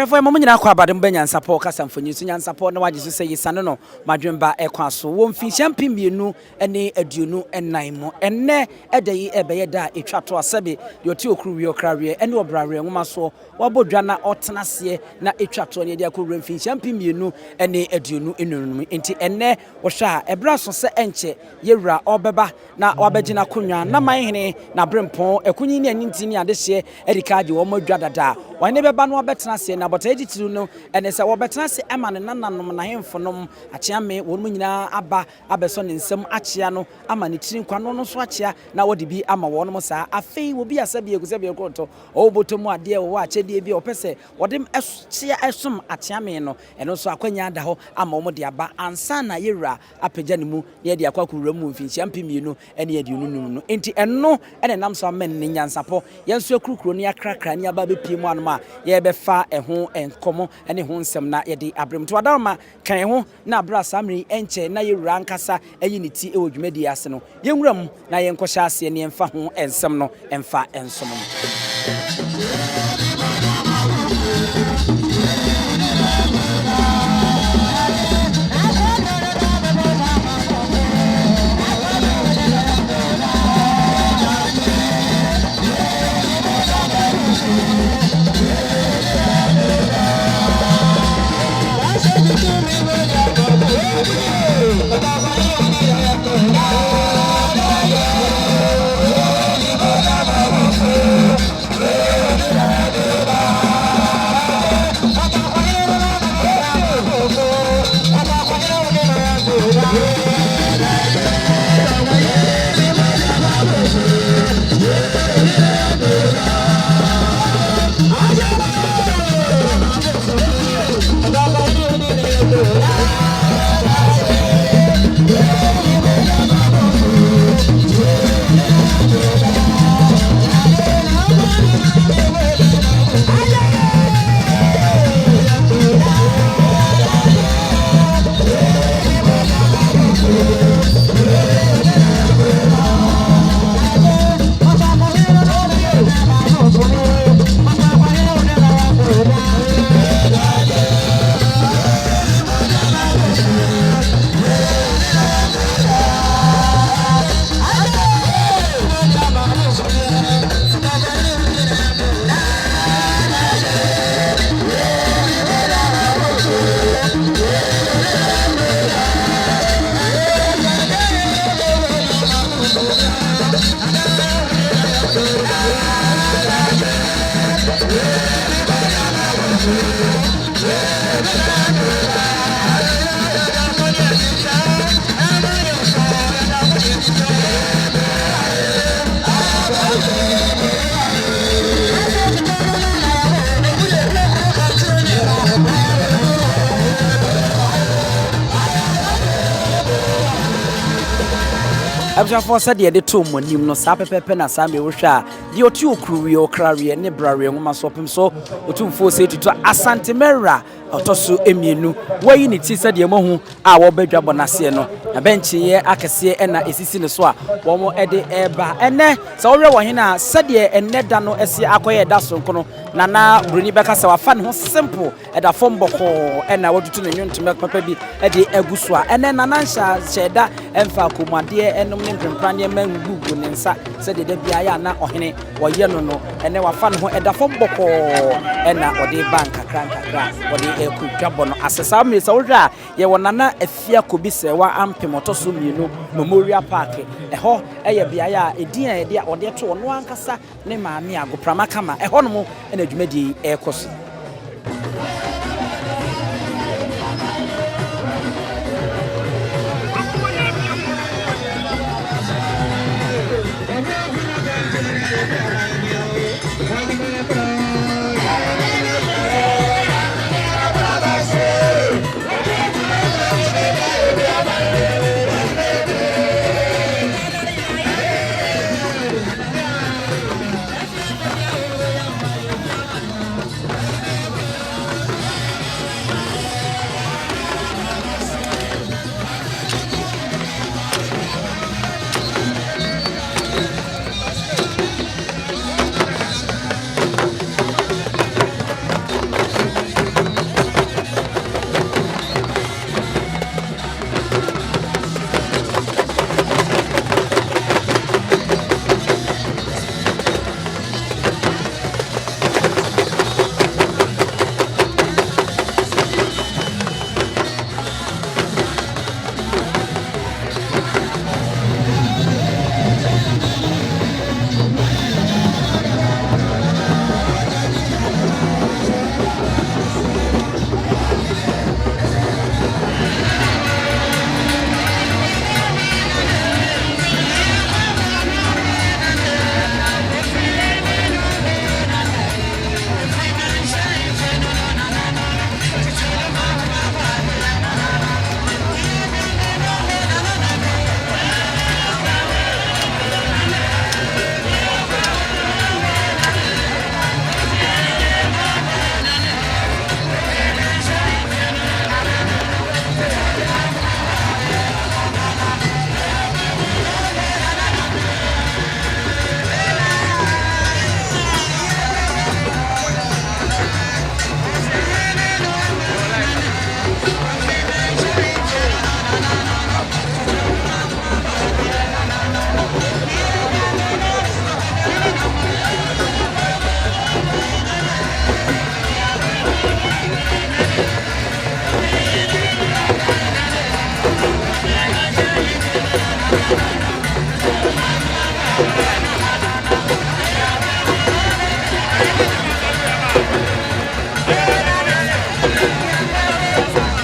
For a moment, I call about Nyansapo Casamphony, Nyansapo, no, I just say, Sanono, Madrimba, Equaso, won't fish champion, you know, and a duno and nine more, and ne a day a bayada, a chat to a sabi, your two crew, your career, and your brother, and Maso, Wabodrana, or Tanasie, na a chat to any could fish champion, you know, and a duno in inti, and ne, or sha, a brass or se enche, Yera, or Baba, na Wabajina Kunya, na my hene, na Brimpon, a Kunin and Intinia this year, Ericadi, or Modradada, why never ban or better, na but edi to no and say wobetena se ema ne nananom na hemfo nom achia me won nyina aba abeso ne nsem achia no ama ne tirin kwano no so achia na wodi bi ama wonom saa afei wo bi asabi ekusabi ekoto o botomu ade wo achedie bi opese wodem achia esom achia me no eno so akwanya ada ho ama wo de aba ansa na yewura apagya ne mu ne de akwakuwura mu mfinchia mpemienu ene ye de ununu no enti eno ene nam so amen ne Nyansapo yenso akurukuro ne akrakra ne aba bepie mu anoma ye befa eho enkomo ene ho nsem na ye de abrem to adama kan ho na abra samri enche na yewura nkasa eyi ne ti ewo dwumadi ase no yenwuram na yenkɔhya ase ne emfa ho ensem no emfa ensom no Abjafo said the to monim no sa pepepe na sa me wo hwa de otu okruwi okrawe ne brawe ngoma sopem so Otumfuo say to Asante mera otoso emienu wayi ne ti said ye mahu a wo badwa bonase no na benchi ye akese e na esisi ne so a wo mo ede eba ene sa wo hwe wo hena said ye enne da no ese akoye da so nkono na bruni beka sa wa fa ne ho simple e da fom boko e na wotutu ne nyontum papa bi e de aguso a ene nanansha sheda emfa komade enom ne mpempane mangugu ne nsa said de bia ya na ohene wo ye no no ene wa fa ne ho e da fom boko e na ode bank kakra ode ekudwabo no asesa me sa wo hwa ye wonana afia kobi se wa ampemoto so mienu Memorial Park eho eye bia ya edin a de ode to no ankasa ne maame agoprama kama eho no mo ene adwumadi ekoso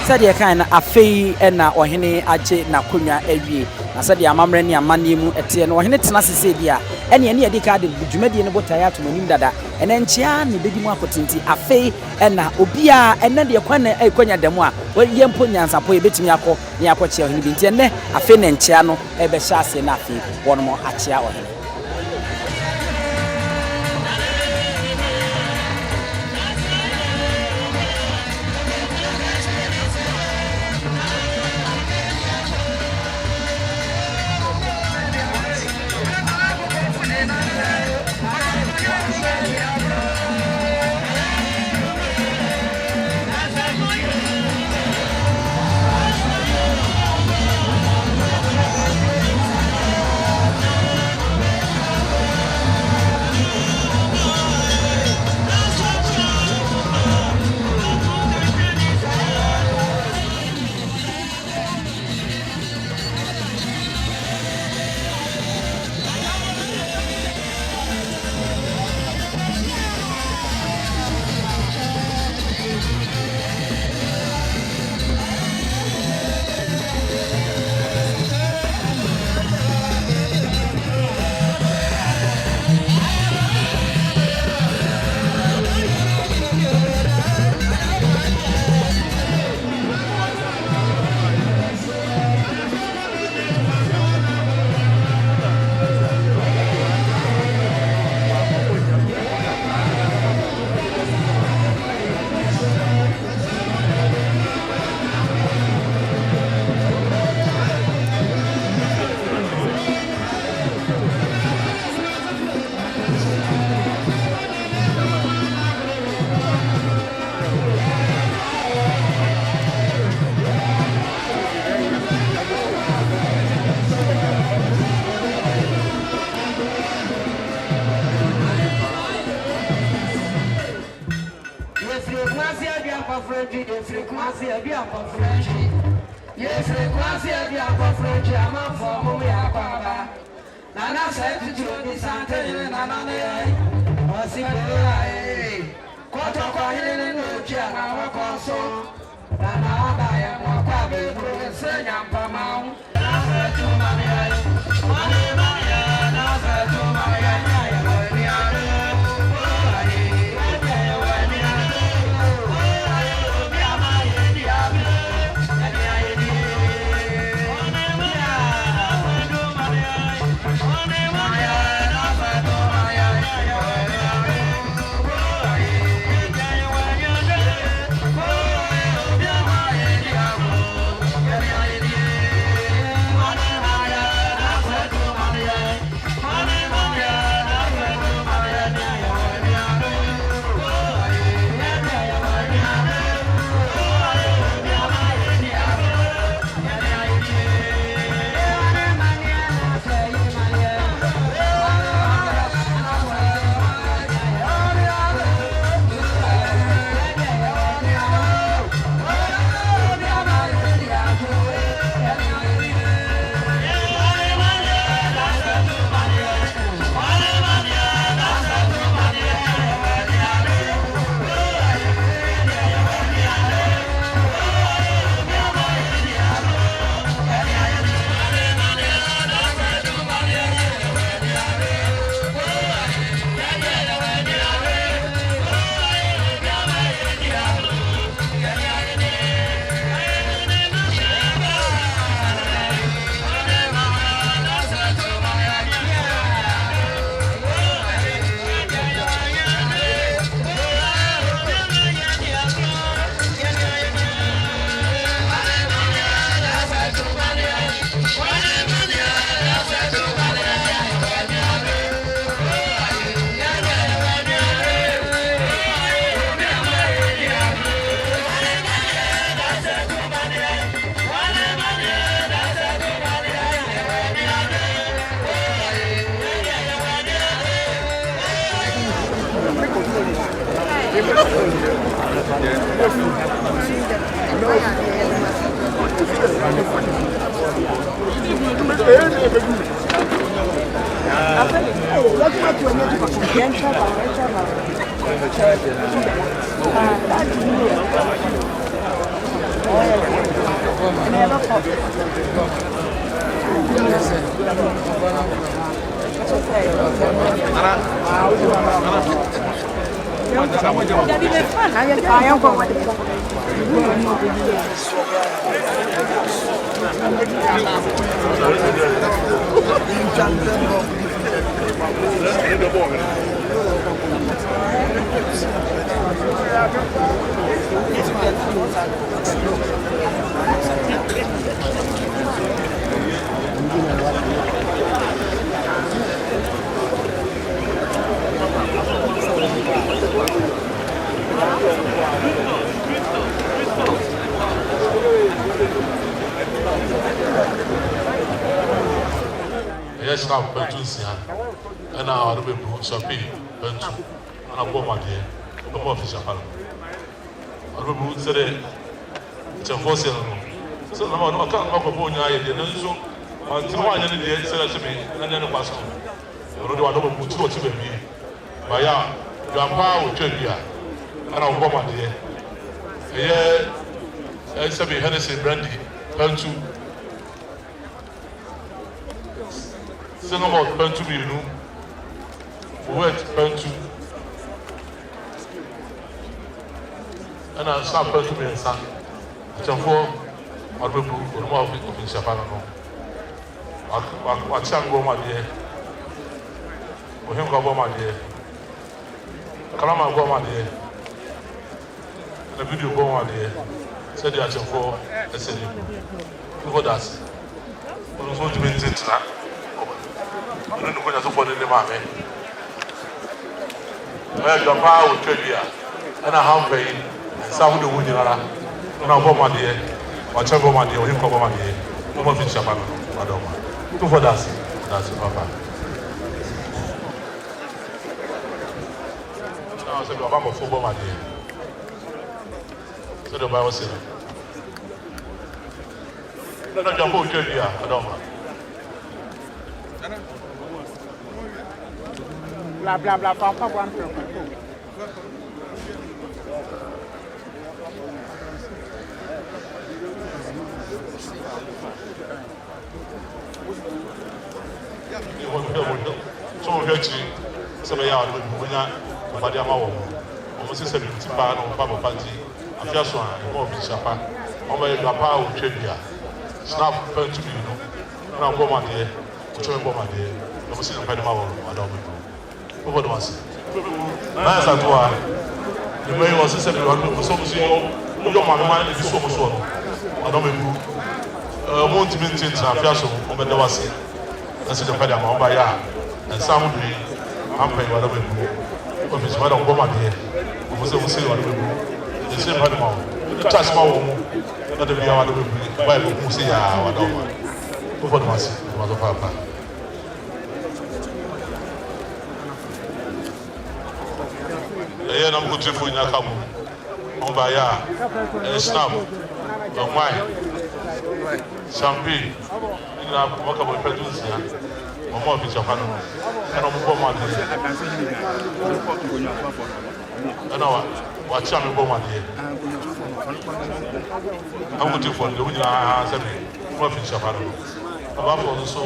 said the kind of fee and ohene aje na konya awie na said the amamre ne amane mu ete no ohene tena sese dia ene ene yedi ka de dwumadi ne botaya to manim dada ene nchia ne bedi mu akotenti afei na obia ene de kwana konya demu a yempo nyansapo ebetimi akọ ne akọchia ohene bi nti ene afei ne nchia no ebe sha ase na afei wono mo achia ohene. Kotoko hili nukia na wakoso na adaya mwaka beku senya mpamau nasa tumamia mane maya nasa tumamia nyaya wanyare wae nyaya wanyare wae biama yedi abe nyaya yedi mane maya nasa tumamia mane maya nasa tumamia nyaya wanyare Yes, now Pentusia, and now I will be Shapi, Pentu, and a woman here, no more fish. I will be said to force him. So, no, I can't walk upon you, so until one end the answer to me, and then a pastor. You don't want to put to me. By your power will change here, and a woman here. Yeah, it's a be Hennessy brandy, Pentu. Sing about Pentu, you know. Wait, Pentu. And I start Pentu me and son. Otumfuo, I'll be more of Shapano. I'll tell you, my dear. For him, go, my dear. Kalama, go, my dear. The video, go, my dear. Said the Otumfuo, I said, you go, that's. I was going to mean it now. I don't know what you're supposed to do, mammy. Well, your power will trade you, and I have paid, and some of the women are not my dear, or Chavo, my dear, or him, my dear. No more fish, madam. Two for that. That's Papa. Now I said, Papa, football, my dear. So the Bible said, no, jump over trade you, madam. Blah blah blah. Papa one from. So we actually, some of y'all when you body am our almost 70 pound on Papa Party. I feel so I'm more Shapa. On my papa will trade here. Snap pen to me, you know. And I'm going there. Which one go my dear? I'm seeing a pedal. I don't know. Over the ones. Nice at one. The mayor was said, you are so much. Your mamma is so much. I don't know. Won't mean things. I feel so. Over the was. That's the pedal. I'm by ya. And some of me, I'm paying whatever you do. If it's what I'm going here, I was able to say what we do. The same animal. The touch my home. Not the Bible who say, I don't know. Over the ones. Mother Papa. I'm good for Nyansapo. On by ya, snap, on wine, champagne, in a walkable producer, or more of Japan, and on Boma. I know what Champion Boma did. I'm looking for the winner, more of Japan. Above all, so.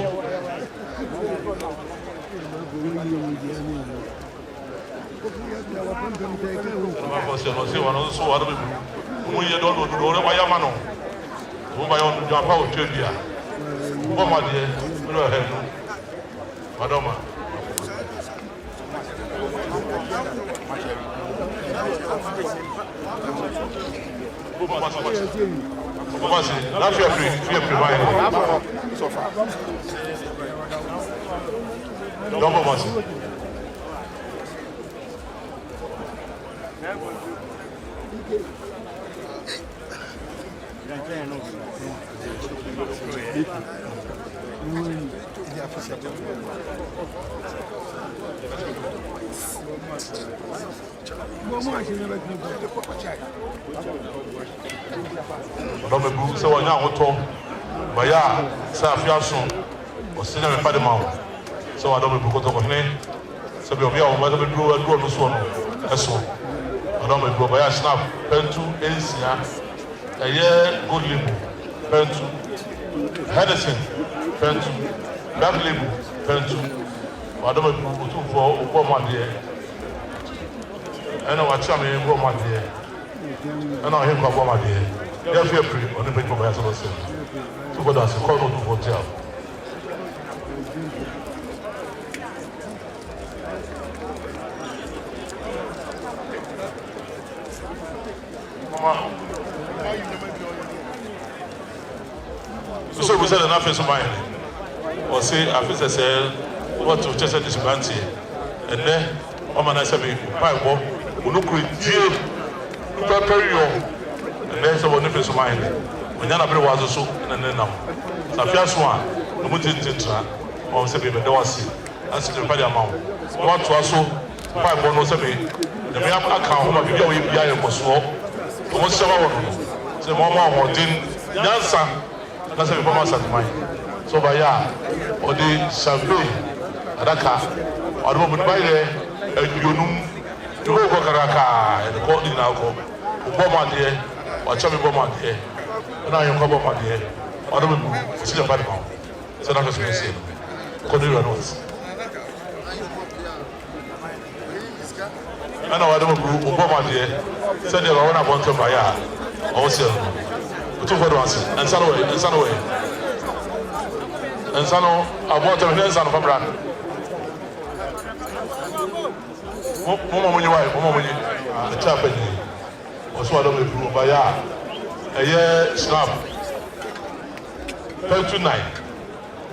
Você não sou árabe. Mulher do outro vai amar não. Vou vai onde já para o dia. Vou mais dia. Não é não. Madama. Vou fazer. Lá Fiaprehene vai. Não vou mais. Não me busque se olhar outro, vai a safiação, o cinema é para de mal. Se olhar me busque Kotoko nem, se eu vier o mais me do no sono, é só. Não me busque vai a snap, pentu, encia, Good label, Pentu. Henderson, Pentu. Black label, Pentu. Madame Otumfuo, Manhyia. And I watch me in Manhyia. And I hear Manhyia. They are Fiaprehene on the paper by Asante. To go down to Kotoko hotel. So we said enough is mine. Or say, I feel say, what to just this branch here. And then, I said, "Pipe bomb, we look with deal, prepare you." And then someone is mine. When you're not very wise, so and then now. So if you're swan, the mountain tintra, or say, "Baby, there was it." That's the value amount. What to also pipe bomb, no say, the mere account, my video will be a small. What's the one? Say, Mama, or didn't Nyansapo. That's a performance at mine. So by ya, or the champagne, Adaka, or the woman by there, you go Karaka, and the court in alcohol, Obama dear, or Chubby Boma dear, and I am Cobama dear, or the woman, see the bad mouth. So that was me saying, Cordelia knows. I know I don't group Obama dear, said they were one about to buy ya, also. Two for the answer, and Sanaway, and Sanaway. And Sano, I bought a hands on a brand. Mama, when you wife, Mama, when you the chapel, or so I don't improve by ya. A year snap. Pen to 9.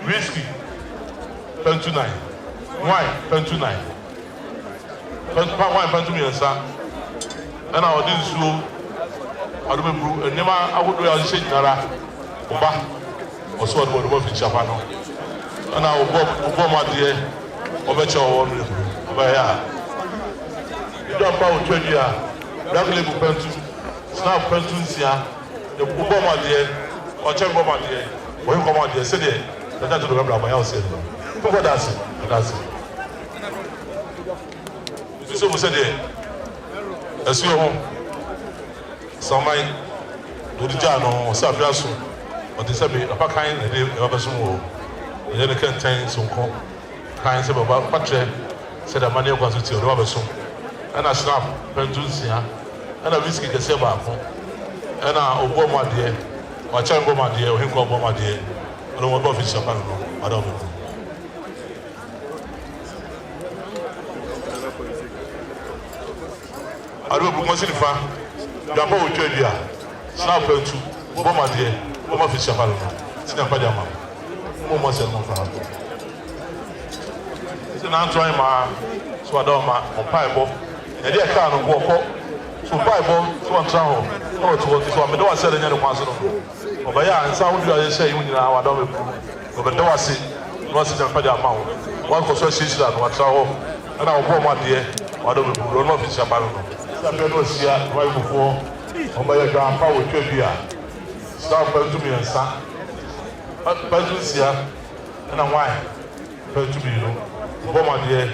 Whiskey. Pen to 9. Wine, pen to 9. Wine, pen to me, and son. And I didn't slow. I don't remember, and never I would do a shit nara, Oba, or so I would work in Japan. And I will go my dear, or bet your own river. But yeah, you don't power 20 years, black label pentu, snap pentuncia, the Obama dear, or check Obama dear, or you come out there, say there, that's the remember my house. Who that's it? That's it. This is what said there. As your home. Somebody do the job on Sapiasu, but they said, "A kind of a small." The other contains some kinds of about Patre, said a money was to Robertson, and a snap, Pentusia, and a whiskey the same apple, and a Obama dear, or Chamboma dear, or Hinkoboma dear, I don't want to fish up. I don't know. I don't want to see Jumbo will tell you, snap to Boma dear, Boma fish up. Sinapajama, Boma said, it's an answer, my Swadoma, or Piebo, and they can't walk up. So Piebo, to one travel, or to what I don't sell any person. But yeah, and some of you say, when you are double, but don't I see, what's the Pajama, one consortium that was travel, and I'll go my dear, I don't know fish up. Was here right before on my grandpa with Appiah. Start to me and son. But here and a wine. To me, Boma dear,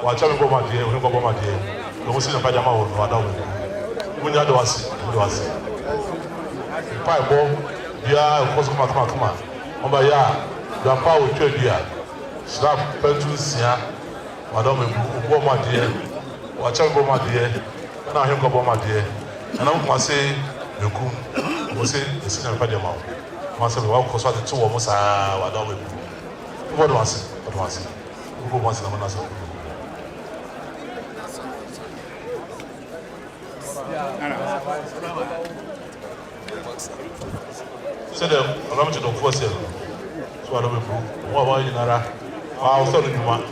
watch out Boma dear, we go Boma dear. The Muslim Pajama or Madame. When you was Pie bomb, yeah, of course, come on my yard, grandpa with Appiah. Start Pentus here, Madame Boma dear, watch out Boma dear. Now here come my dear, and I want to say, you could say the senior Pajama. Once I walk across the two almost I don't know. What was it? What was it? Who was the man? Say them, I'm to the first year. So I don't know. What are you, Nara? I'll tell you, man.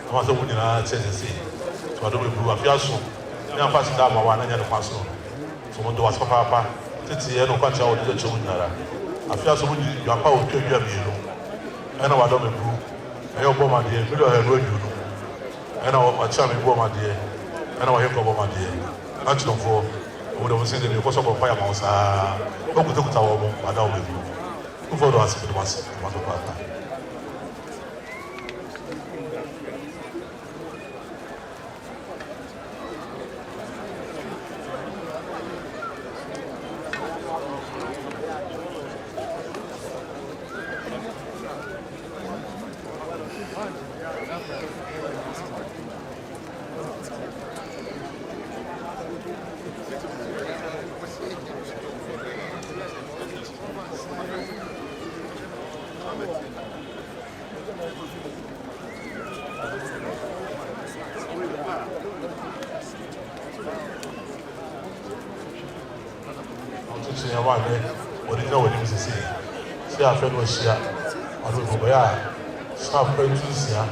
I was a winner, I said, so I don't know. I feel so. I'm passing down my one and the pastor. So when do I papa, it's the end of what I would do to Nara. I feel so good, your power to you. And I don't know. I hope my dear, we don't have road you. And I want charming woman dear. And I hear my dear. Antoine, who don't say the cost of a fire mouse. Who could look at our home, I don't know. Who for us for the master, Papa. so ya wa me original wedding sisi si a friend was here adu go ya staff pentu sia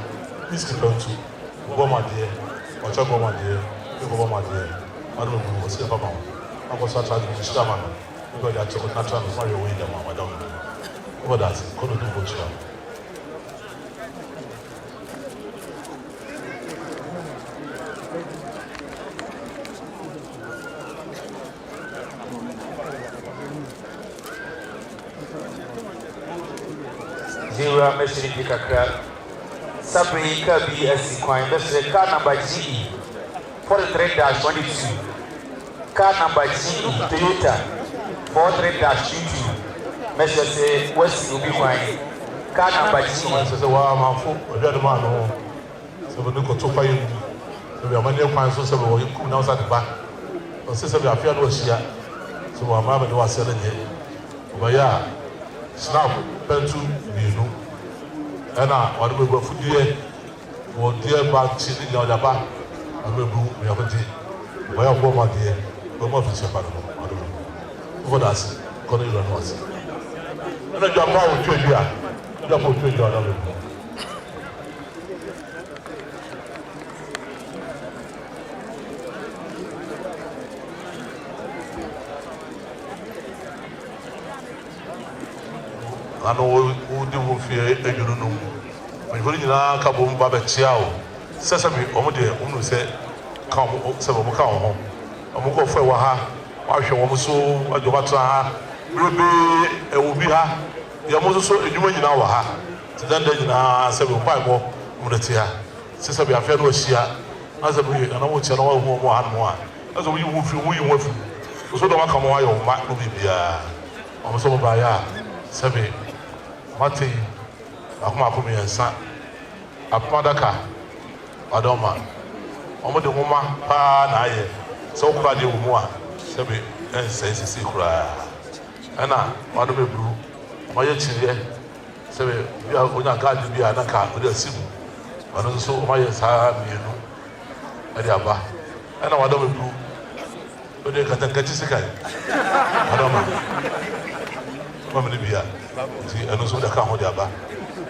miski pentu go ma de o cha go ma de go ma de adu go si papa ako sa tra di sta ma go da to na tra no ma yo we da ma madam what does kono do go cha Zero message kakra Sabri Kabi Esikwan Best car number GE 43-22 car number GE Toyota 43-22 message say West Ubi Kwai car number GE says wa ma fu obiado ma no so we go to fire we are many kwan so we ku na usa de ba o se we afia no hia so wa ma be do asele nye o ya snap pentu bienu ana wa do go fudie wo die ba ti ni ya ba abebu we akoti wa ya ko ma die ko ma fi se pa no ado ko da se ko ni ro no se ana ja pa o twa bia ja po twa ja da be ano wo di wo fie eduru no mo fori nyina ka bo mba be tia o sese bi o mo de o no se ka o se bo mo ka o ho o mo ko fe wa ha wa hwe wo mo so ajoba tra ha bebe e wo bi ha ya mo so edwuma nyina wa ha tidanda nyina se bo pa bo mo de tia sese bi afia no hia asa bi ana mo tia no wa ho mo ha no a asa wo yi wo fi wo yi wo fu so do ma ka mo ayo ma no bibia o mo so mo ba ya sebe Mati akuma akumi yansa apadaka adoma omo de moma pa na aye so kura de wo a sebe nsensisi kura ana wado bebru oye chire sebe bia onya gadi bia na ka o de simu wado so oye sa mienu ade aba ana wado bebru o de katankati sikai adoma mama ni bia ti eno so da ka ho de aba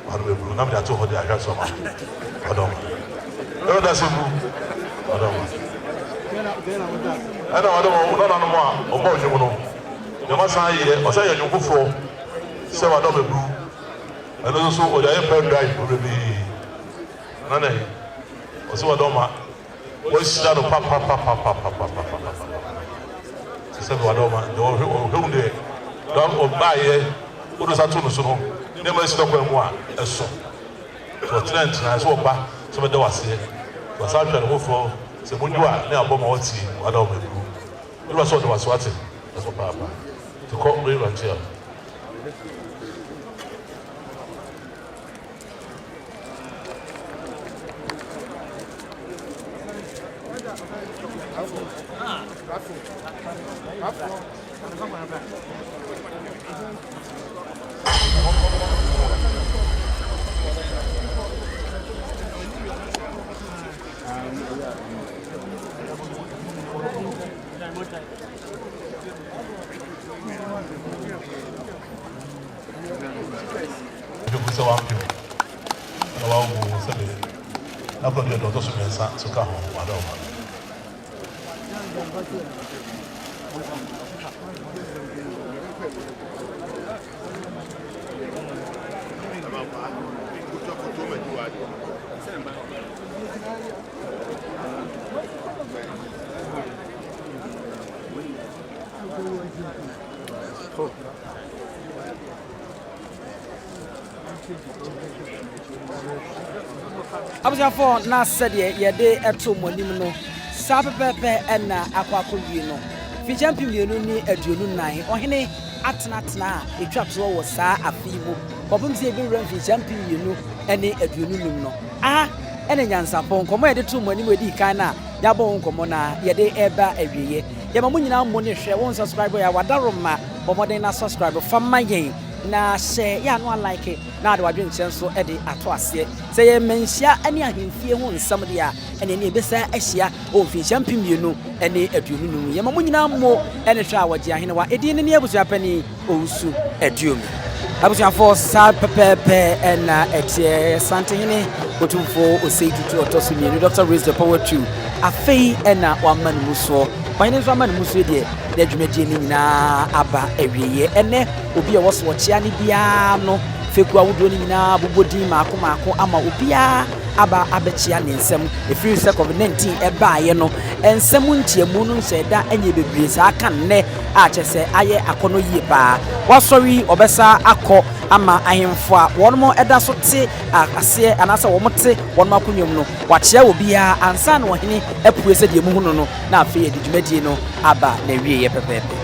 wado bebru na me da to ho de ahwa so ma adoma e da simu adoma ana wado no no mo a obo nyu no de ma san ye o sa ye nyukufo se wado bebru eno so o da ye pen drive o bebi na na o so wado ma o sida no pa se wado ma do o hunde don obaye odo satu no so no ne ma sida kwa mu a eso so trend na so oba so be da wase wasa twa no fo se munju a ne aboma wati wada obebru odo so do wase wate so papa to come we run here so wa mpi na wa wo se be na ko de do to so mensa so ka ho wa do ma Abujafo na sede ye de eto monim no sa pepepe na akwakowie no fi champion mienu ni aduonu nan ohene atena etwato wo sa afimu bobum se be ran fi champion mienu ene aduonu num no ene Nyansapo nkomo ye de to monim edi kan na yabo nkomo na ye de eba awieye ye ma munyina mo ne hwe won subscribe ya wadaroma bomoden na subscribe fa mayen na share ya no like it na de wadwen chen so e de ato ase se ye menhia ene ahemfie ho nsam de a ene ne ebesa ahia o finhia mpimienu ene aduonu ye mamu nyina mo ene hwa waje ahene wa edi ne abusua pani ousu aduomi abusua for sa pepepe ena etie Asante hene Otumfuo oseitu otoso mienu Dr. Raise the Power to afei ena waman muso wanyene so aman muso de na dwumadie ni nyina aba awieye ene obi a woso chia ne bia no feku awodo ni nyina bobodin maako ama obia aba abechia ne nsem efiri se COVID-19 ebaaye no ensem ntiamu no nseda anye bebre sa aka nne a chese aye akono yie ba wasori obesa akọ ama ahemfo a wonmo eda so te ase anasa womote wonmo akonwam no wachia obia ansa na ohene apue se de mu hu no na afi ye dwumadie no aba na wie ye pepepe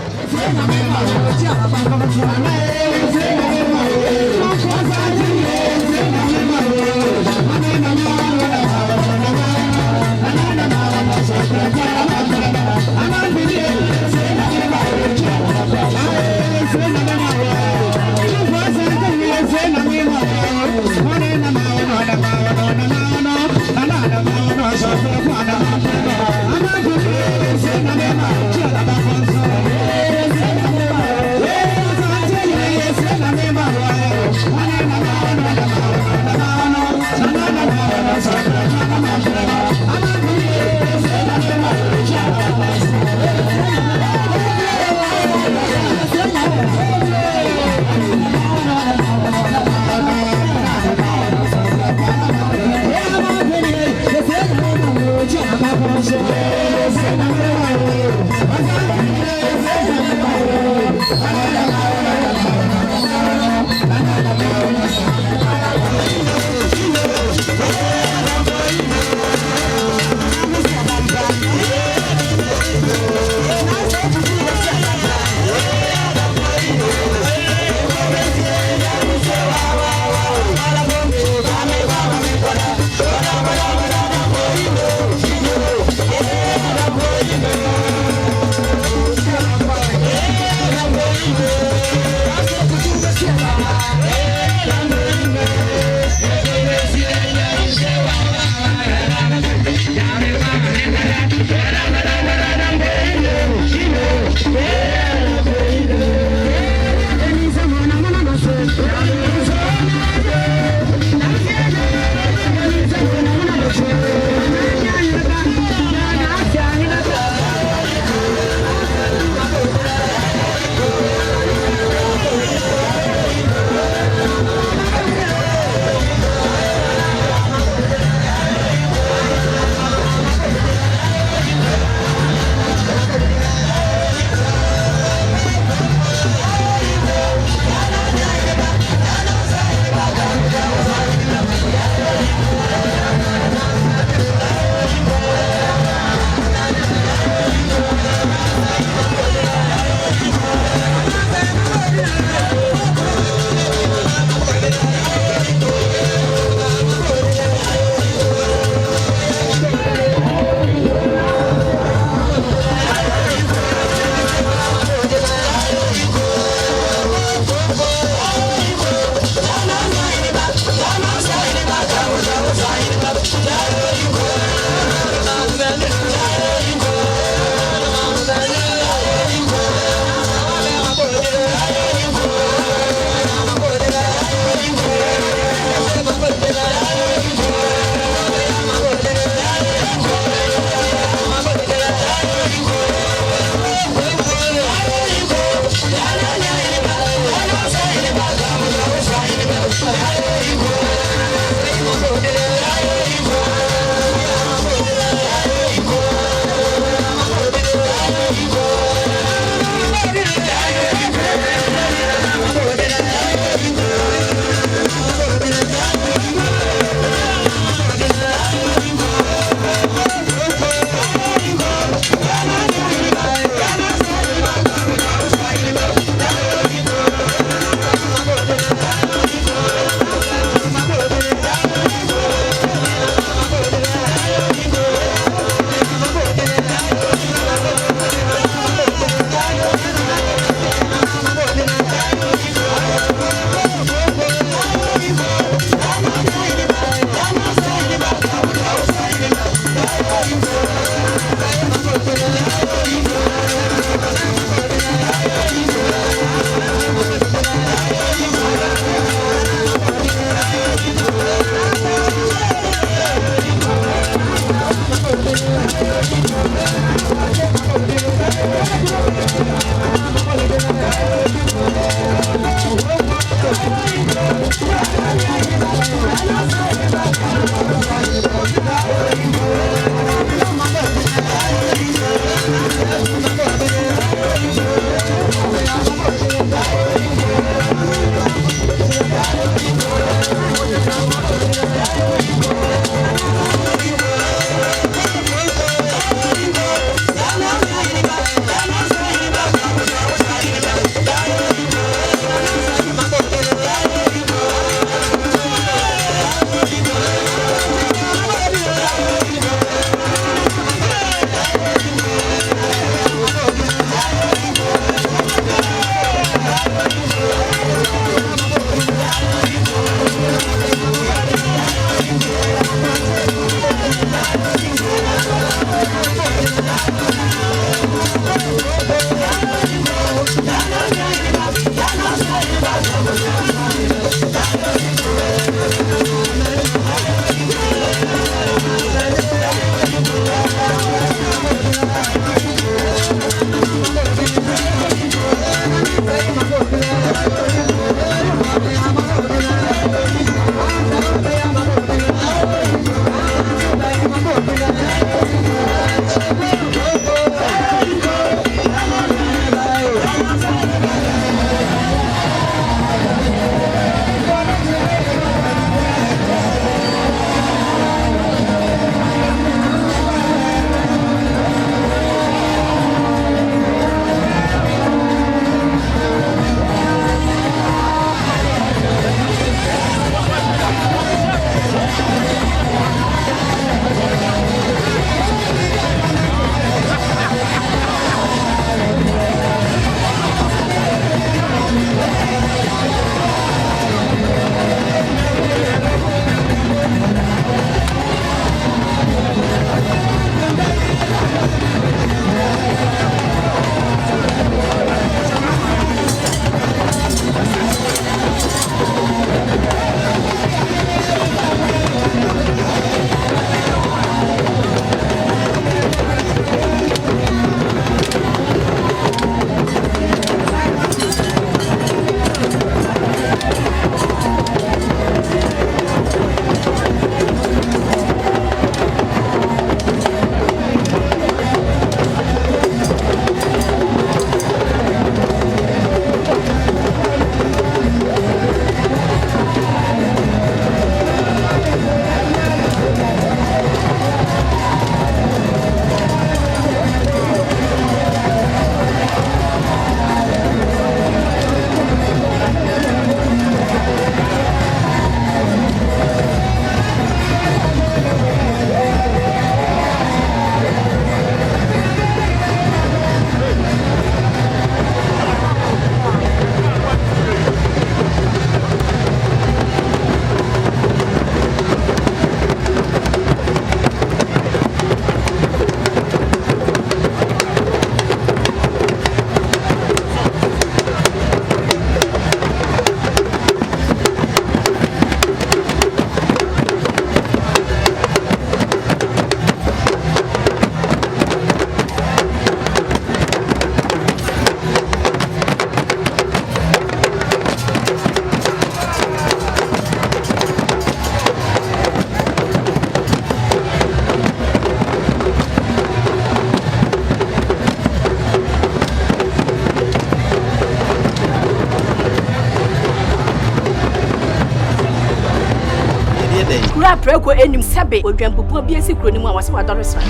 Kura preko enim sebe odwampopo bi esi kuro ni mu awase wadore sra.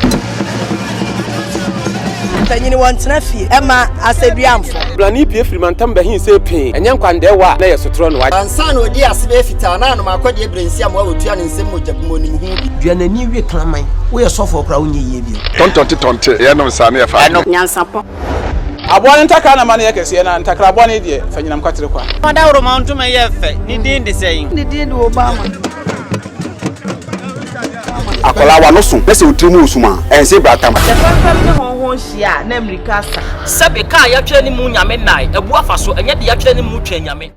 Tanyini wantena fie ema aseduamfo. Blani pie frimantam behin se pin enye nkwande wa na yesotro no wa. Ansa na odi asebe fita na no makode ebrensi am wa otua ne nsem mojabmo nim hu bi. Duanani wie klaman wo ye sofo kra wo nyeye bi. Tonte ye no sane ye fa. Nyansapo. Aboa ntakra na mane ye kese na ntakra aboa ne de fanyinam kwatere kwa. Oda woro ma ntuma ye fe ni din de seyin. Ni din de Obama. Akola wa no so pese otrimu osuma ense bratam The family ne honhon hia na America sa sebe ka ya twa ni mu nyame nai ebu afa so enye de ya twa ni mu twa nyame.